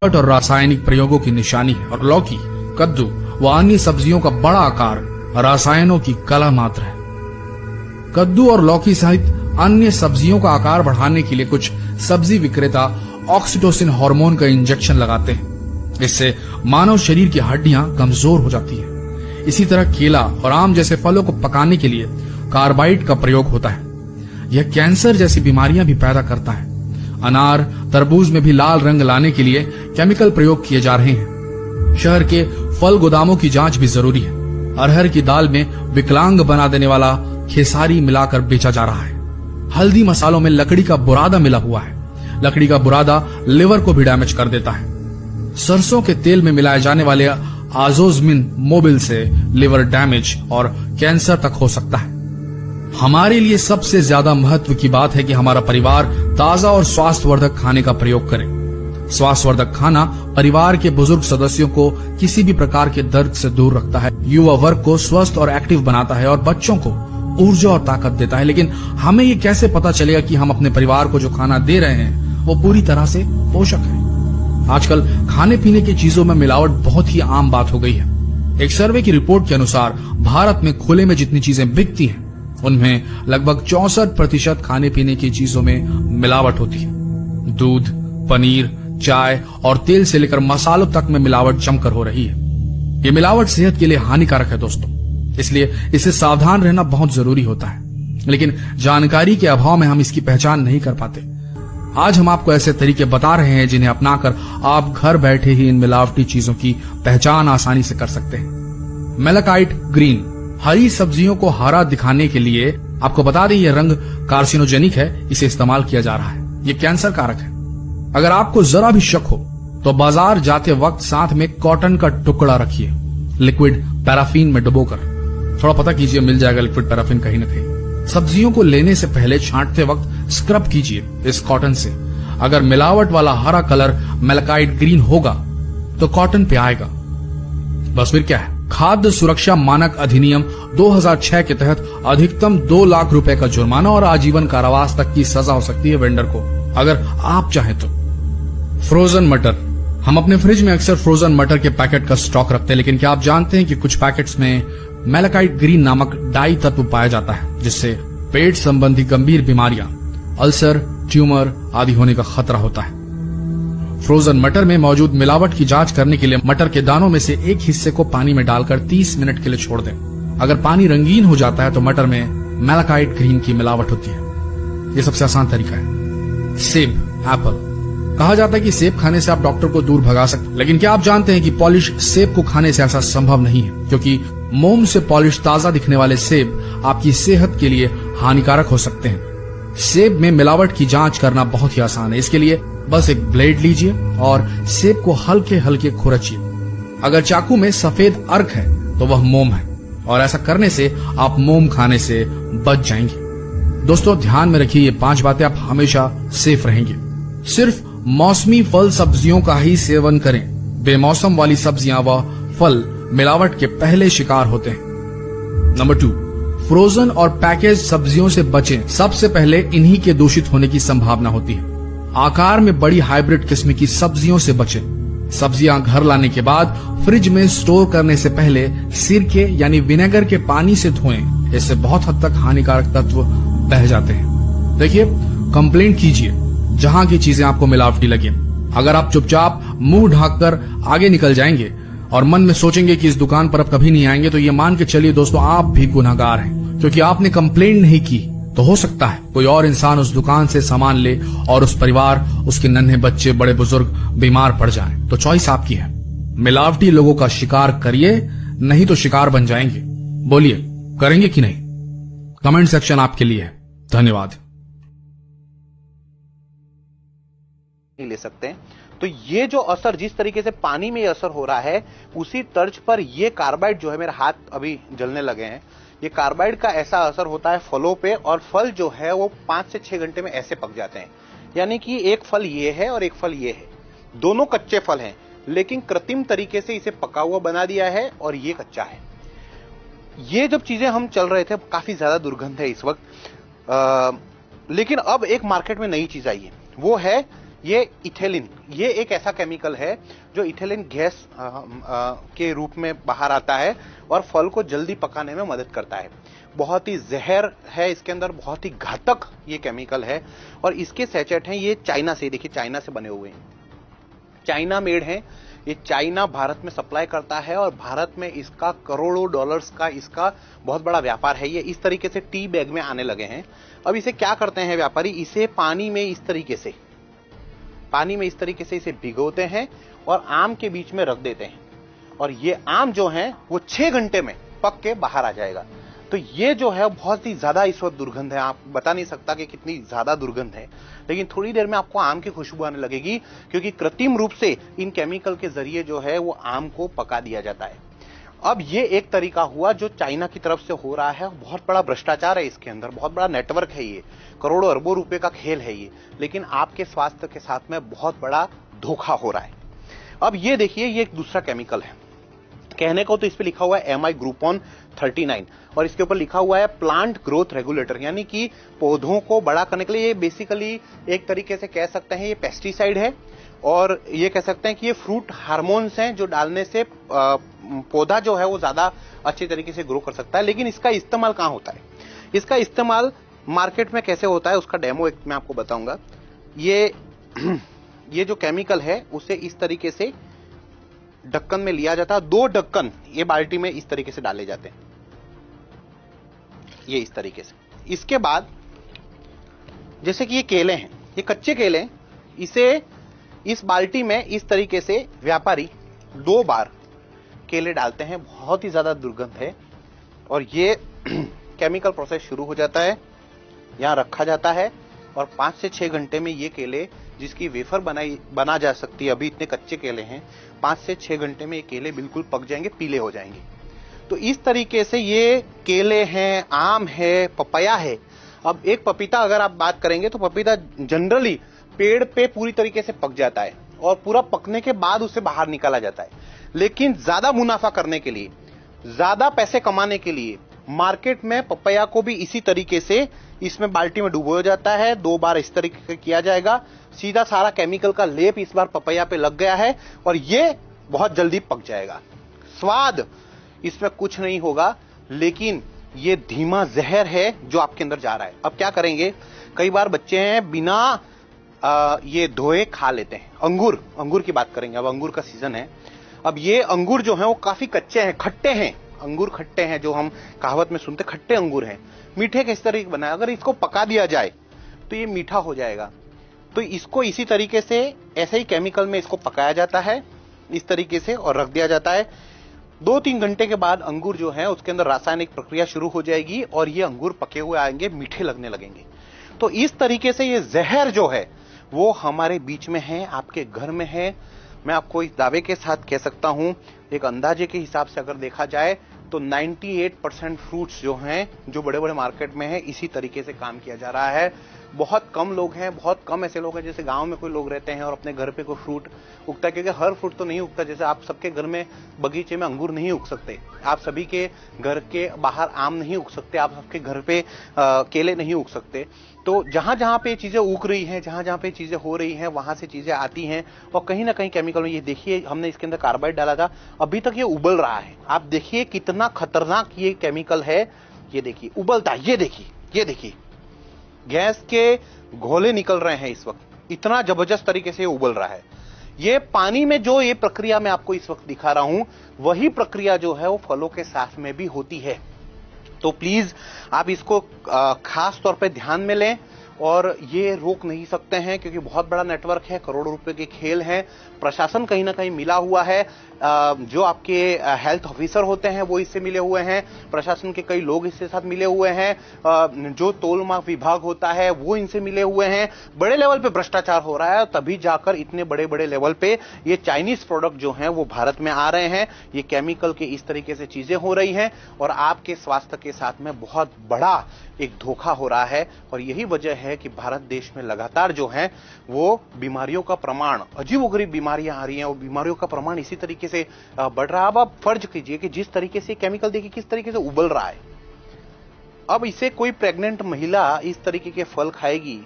और रासायनिक प्रयोगों की निशानी है और लौकी, कद्दू व अन्य सब्जियों का बड़ा आकार रसायनों की कला मात्र है। कद्दू और लौकी सहित अन्य सब्जियों का आकार बढ़ाने के लिए कुछ सब्जी विक्रेता ऑक्सीटोसिन हार्मोन का इंजेक्शन लगाते हैं। इससे मानव शरीर की हड्डियां कमजोर हो जाती है। इसी तरह केला और आम जैसे फलों को पकाने के लिए कार्बाइड का प्रयोग होता है। यह कैंसर जैसी बीमारियां भी पैदा करता है। अनार, तरबूज में भी लाल रंग लाने के लिए केमिकल प्रयोग किए जा रहे हैं। शहर के फल गोदामों की जांच भी जरूरी है। अरहर की दाल में विकलांग बना देने वाला खेसारी मिलाकर बेचा जा रहा है। हल्दी मसालों में लकड़ी का बुरादा मिला हुआ है। लकड़ी का बुरादा लिवर को भी डैमेज कर देता है। सरसों के तेल में मिलाए जाने वाले आजोजमिन मोबिल से लिवर डैमेज और कैंसर तक हो सकता है। हमारे लिए सबसे ज्यादा महत्व की बात है कि हमारा परिवार ताजा और स्वास्थ्यवर्धक खाने का प्रयोग करे। स्वास्थ्यवर्धक खाना परिवार के बुजुर्ग सदस्यों को किसी भी प्रकार के दर्द से दूर रखता है, युवा वर्ग को स्वस्थ और एक्टिव बनाता है और बच्चों को ऊर्जा और ताकत देता है। लेकिन हमें ये कैसे पता चलेगा कि हम अपने परिवार को जो खाना दे रहे हैं वो पूरी तरह से पोषक है? आजकल खाने पीने की चीजों में मिलावट बहुत ही आम बात हो गई है। एक सर्वे की रिपोर्ट के अनुसार भारत में खुले में जितनी चीजें बिकती हैं उनमें लगभग 64% खाने पीने की चीजों में मिलावट होती है। दूध, पनीर, चाय और तेल से लेकर मसालों तक में मिलावट जमकर हो रही है। ये मिलावट सेहत के लिए हानिकारक है दोस्तों, इसलिए इससे सावधान रहना बहुत जरूरी होता है। लेकिन जानकारी के अभाव में हम इसकी पहचान नहीं कर पाते। आज हम आपको ऐसे तरीके बता रहे हैं जिन्हें अपनाकर आप घर बैठे ही इन मिलावटी चीजों की पहचान आसानी से कर सकते हैं। मेलाकाइट ग्रीन, हरी सब्जियों को हरा दिखाने के लिए आपको बता दें यह रंग कार्सिनोजेनिक है, इसे इस्तेमाल किया जा रहा है। ये कैंसर कारक है। अगर आपको जरा भी शक हो तो बाजार जाते वक्त साथ में कॉटन का टुकड़ा रखिए, लिक्विड पैराफिन में डुबोकर। थोड़ा पता कीजिए, मिल जाएगा लिक्विड पैराफिन कहीं न कहीं। सब्जियों को लेने से पहले छांटते वक्त स्क्रब कीजिए इस कॉटन से। अगर मिलावट वाला हरा कलर मेलाकाइट ग्रीन होगा तो कॉटन पे आएगा। बस फिर क्या है, खाद्य सुरक्षा मानक अधिनियम 2006 के तहत अधिकतम 2 लाख रुपए का जुर्माना और आजीवन कारावास तक की सजा हो सकती है वेंडर को, अगर आप चाहें तो। फ्रोजन मटर, हम अपने फ्रिज में अक्सर फ्रोजन मटर के पैकेट का स्टॉक रखते हैं, लेकिन क्या आप जानते हैं कि कुछ पैकेट्स में मेलाकाइट ग्रीन नामक डाई तत्व पाया जाता है, जिससे पेट संबंधी गंभीर बीमारियां, अल्सर, ट्यूमर आदि होने का खतरा होता है। फ्रोजन मटर में मौजूद मिलावट की जांच करने के लिए मटर के दानों में से एक हिस्से को पानी में डालकर 30 मिनट के लिए छोड़ दें। अगर पानी रंगीन हो जाता है तो मटर में मेलाकाइट ग्रीन की मिलावट होती है। यह सबसे आसान तरीका है। सेब, एप्पल, कहा जाता है कि सेब खाने से आप डॉक्टर को दूर भगा सकते, लेकिन क्या आप जानते हैं कि पॉलिश सेब को खाने से ऐसा संभव नहीं है, क्योंकि मोम से पॉलिश ताजा दिखने वाले सेब आपकी सेहत के लिए हानिकारक हो सकते हैं। सेब में मिलावट की जांच करना बहुत ही आसान है। इसके लिए बस एक ब्लेड लीजिए और सेब को हल्के हल्के खुरचिए। अगर चाकू में सफेद अर्क है तो वह मोम है, और ऐसा करने से आप मोम खाने से बच जाएंगे। दोस्तों ध्यान में रखिए, ये 5 बातें, आप हमेशा सेफ रहेंगे। सिर्फ मौसमी फल सब्जियों का ही सेवन करें। बेमौसम वाली सब्जियां व फल मिलावट के पहले शिकार होते हैं। नंबर 2, फ्रोजन और पैकेज सब्जियों से बचें। सबसे पहले इन्हीं के दूषित होने की संभावना होती है। आकार में बड़ी हाइब्रिड किस्म की सब्जियों से बचें। सब्जियां घर लाने के बाद फ्रिज में स्टोर करने से पहले सिरके यानी विनेगर के पानी से धोएं। इससे बहुत हद तक हानिकारक तत्व बह जाते हैं। देखिए, कंप्लेंट कीजिए जहां की चीजें आपको मिलावटी लगे। अगर आप चुपचाप मुंह ढककर आगे निकल जाएंगे और मन में सोचेंगे कि इस दुकान पर अब कभी नहीं आएंगे, तो ये मान के चलिए दोस्तों, आप भी गुनहगार हैं, क्योंकि आपने कंप्लेंट नहीं की। तो हो सकता है कोई और इंसान उस दुकान से सामान ले और उस परिवार, उसके नन्हे बच्चे, बड़े बुजुर्ग बीमार पड़ जाएं। तो चॉइस आपकी है। मिलावटी लोगों का शिकार करिए, नहीं तो शिकार बन जाएंगे। बोलिए, करेंगे कि नहीं? कमेंट सेक्शन आपके लिए है। धन्यवाद। ले सकते हैं। तो ये जो असर, जिस तरीके से पानी में असर हो रहा है, उसी तर्ज पर ये कार्बाइड जो है, मेरे हाथ अभी जलने लगे हैं, ये कार्बाइड का ऐसा असर होता है फलों पे, और फल जो है वो 5 से 6 घंटे में ऐसे पक जाते हैं। यानी कि एक फल ये है और एक फल ये है, दोनों कच्चे फल हैं, लेकिन कृत्रिम तरीके से इसे पका हुआ बना दिया है और ये कच्चा है। ये जब चीजें हम चल रहे थे, काफी ज्यादा दुर्गंध है इस वक्त, लेकिन अब एक मार्केट में नई चीज आई है, वो है ये इथेलिन, ये एक ऐसा केमिकल है जो इथेलिन गैस के रूप में बाहर आता है और फल को जल्दी पकाने में मदद करता है। बहुत ही जहर है इसके अंदर, बहुत ही घातक ये केमिकल है। और इसके सैचेट हैं, ये चाइना से, देखिए चाइना से बने हुए हैं, चाइना मेड हैं। ये चाइना भारत में सप्लाई करता है और भारत में इसका करोड़ों डॉलर्स का इसका बहुत बड़ा व्यापार है। ये इस तरीके से टी बैग में आने लगे हैं। अब इसे क्या करते हैं व्यापारी, इसे पानी में इस तरीके से इसे भिगोते हैं और आम के बीच में रख देते हैं और ये आम जो है वो 6 घंटे में पक के बाहर आ जाएगा। तो ये जो है बहुत ही ज्यादा इस वक्त दुर्गंध है, आप बता नहीं सकता कि कितनी ज्यादा दुर्गंध है, लेकिन थोड़ी देर में आपको आम की खुशबू आने लगेगी क्योंकि कृत्रिम रूप से इन केमिकल के जरिए जो है वो आम को पका दिया जाता है। अब ये एक तरीका हुआ जो चाइना की तरफ से हो रहा है, बहुत बड़ा भ्रष्टाचार है इसके अंदर, बहुत बड़ा नेटवर्क है, ये करोड़ों अरबों रुपए का खेल है ये, लेकिन आपके स्वास्थ्य के साथ में बहुत बड़ा धोखा हो रहा है। अब ये देखिए, ये एक दूसरा केमिकल है, कहने को तो इस पे लिखा हुआ है MI ग्रुपोन 39 और इसके ऊपर लिखा हुआ है प्लांट ग्रोथ रेगुलेटर, यानी कि पौधों को बड़ा करने के लिए। ये बेसिकली एक तरीके से कह सकते हैं ये पेस्टिसाइड है और ये कह सकते हैं कि ये फ्रूट हार्मोन्स हैं जो डालने से पौधा जो है वो ज्यादा अच्छे तरीके से ग्रो कर सकता है। लेकिन इसका इस्तेमाल कहां होता है, इसका इस्तेमाल मार्केट में कैसे होता है उसका डेमो एक मैं आपको बताऊंगा। ये जो केमिकल है उसे इस तरीके से ढक्कन में लिया जाता है, 2 ढक्कन ये बाल्टी में इस तरीके से डाले जाते हैं, ये इस तरीके से। इसके बाद जैसे कि ये केले हैं, ये कच्चे केले हैं, इसे इस बाल्टी में इस तरीके से व्यापारी 2 बार केले डालते हैं, बहुत ही ज्यादा दुर्गंध है। और ये केमिकल प्रोसेस शुरू हो जाता है, यहां रखा जाता है और 5 से 6 घंटे में ये केले जिसकी वेफर बना जा सकती है, अभी इतने कच्चे केले हैं, 5 से 6 घंटे में ये केले बिल्कुल पक जाएंगे, पीले हो जाएंगे। तो इस तरीके से ये केले हैं, आम है, पपाया है। अब एक पपीता अगर आप बात करेंगे तो पपीता जनरली पेड़ पे पूरी तरीके से पक जाता है और पूरा पकने के बाद उसे बाहर निकाला जाता है, लेकिन ज्यादा मुनाफा करने के लिए, ज्यादा पैसे कमाने के लिए मार्केट में पपैया को भी इसी तरीके से इसमें बाल्टी में डुबोया जाता है, 2 बार इस तरीके से किया जाएगा, सीधा सारा केमिकल का लेप इस बार पपैया पे लग गया है और ये बहुत जल्दी पक जाएगा। स्वाद इसमें कुछ नहीं होगा, लेकिन ये धीमा जहर है जो आपके अंदर जा रहा है। अब क्या करेंगे, कई बार बच्चे हैं बिना ये धोए खा लेते हैं। अंगूर की बात करेंगे, अब अंगूर का सीजन है। अब ये अंगूर जो है वो काफी कच्चे हैं, खट्टे हैं, अंगूर खट्टे हैं, जो हम कहावत में सुनते खट्टे अंगूर हैं। मीठे किस तरीके बना है, अगर इसको पका दिया जाए तो ये मीठा हो जाएगा। तो इसको इसी तरीके से ऐसे ही केमिकल में इसको पकाया जाता है इस तरीके से और रख दिया जाता है। 2-3 घंटे के बाद अंगूर जो है उसके अंदर रासायनिक प्रक्रिया शुरू हो जाएगी और ये अंगूर पके हुए आएंगे, मीठे लगने लगेंगे। तो इस तरीके से ये जहर जो है वो हमारे बीच में है, आपके घर में है। मैं आपको इस दावे के साथ कह सकता हूं, एक अंदाजे के हिसाब से अगर देखा जाए तो 98% फ्रूट्स जो हैं, जो बड़े बड़े मार्केट में है, इसी तरीके से काम किया जा रहा है। बहुत कम लोग हैं, बहुत कम ऐसे लोग हैं जैसे गांव में कोई लोग रहते हैं और अपने घर पे कोई फ्रूट उगता है, क्योंकि हर फ्रूट तो नहीं उगता। जैसे आप सबके घर में बगीचे में अंगूर नहीं उग सकते, आप सभी के घर के बाहर आम नहीं उग सकते, आप सबके घर पे केले नहीं उग सकते। तो जहां जहां पे चीजें उग रही हैं, जहां जहां पे चीजें हो रही हैं, वहां से चीजें आती हैं और कहीं ना कहीं केमिकल में। ये देखिए, हमने इसके अंदर कार्बाइड डाला था, अभी तक ये उबल रहा है। आप देखिए कितना खतरनाक ये केमिकल है, ये देखिए उबलता है, ये देखिए गैस के घोले निकल रहे हैं इस वक्त, इतना जबरदस्त तरीके से ये उबल रहा है। ये पानी में जो ये प्रक्रिया मैं आपको इस वक्त दिखा रहा हूं, वही प्रक्रिया जो है वो फलों के साथ में भी होती है। तो प्लीज आप इसको खास तौर पे ध्यान में लें और ये रोक नहीं सकते हैं, क्योंकि बहुत बड़ा नेटवर्क है, करोड़ों रुपए के खेल हैं। प्रशासन कहीं ना कहीं मिला हुआ है, जो आपके हेल्थ ऑफिसर होते हैं वो इससे मिले हुए हैं, प्रशासन के कई लोग इसके साथ मिले हुए हैं, जो तोलमाप विभाग होता है वो इनसे मिले हुए हैं। बड़े लेवल पे भ्रष्टाचार हो रहा है, तभी जाकर इतने बड़े बड़े लेवल पे ये चाइनीज प्रोडक्ट जो हैं वो भारत में आ रहे हैं। ये केमिकल के इस तरीके से चीजें हो रही हैं और आपके स्वास्थ्य के साथ में बहुत बड़ा एक धोखा हो रहा है। और यही वजह है कि भारत देश में लगातार जो है वो बीमारियों का प्रमाण, अजीबोगरीब बीमारियां आ रही हैं और बीमारियों का प्रमाण इसी तरीके से बढ़ रहा है। अब आप फर्ज कीजिए कि जिस तरीके से केमिकल देखिए किस तरीके से उबल रहा है, अब इसे कोई प्रेग्नेंट महिला इस तरीके के फल खाएगी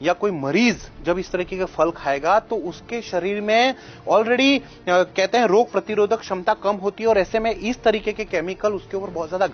या कोई मरीज जब इस तरीके के फल खाएगा तो उसके शरीर में ऑलरेडी कहते हैं रोग प्रतिरोधक क्षमता कम होती है और ऐसे में इस तरीके के केमिकल उसके ऊपर बहुत ज्यादा